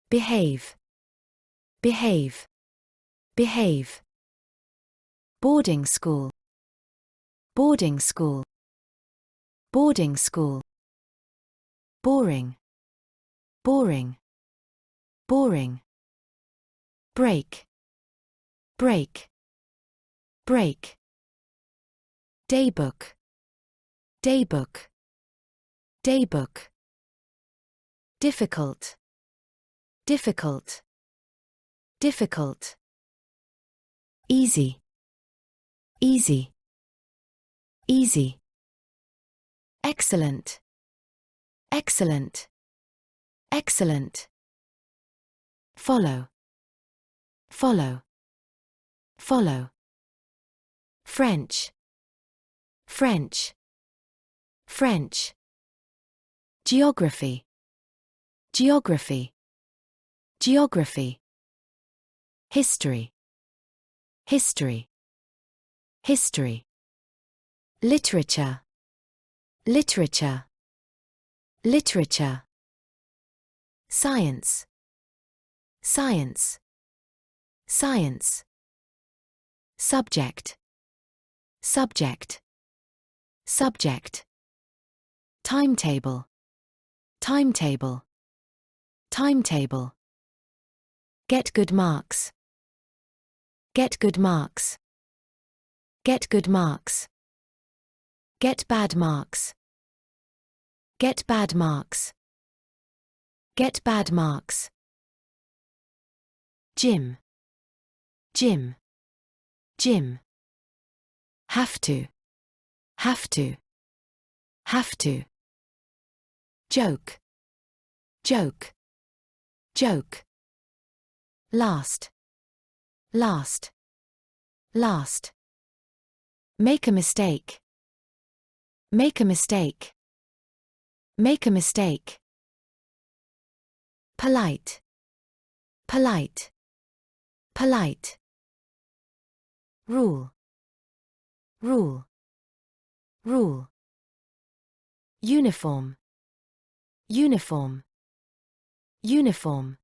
behave, behave, behave. Boarding school, boarding school, boarding school. Boring, boring, boring. Break, break, break. Daybook, daybook, daybook. Difficult, difficult, difficult. Easy, easy, easy. Excellent, excellent, excellent. Follow, follow, follow. French, French, French. Geography, geography, geography. History, history, history. Literature, literature, literature. Science, science, science. Subject, subject, subject. Timetable, timetable, timetable. Get good marks, get good marks, get good marks. Get bad marks, get bad marks, get bad marks. Gym, gym, gym. Have to, have to, have to. Joke, joke, joke. Last, last, last. Make a mistake, make a mistake, make a mistake. Polite, polite, polite. Rule, rule, rule. Uniform, uniform, uniform.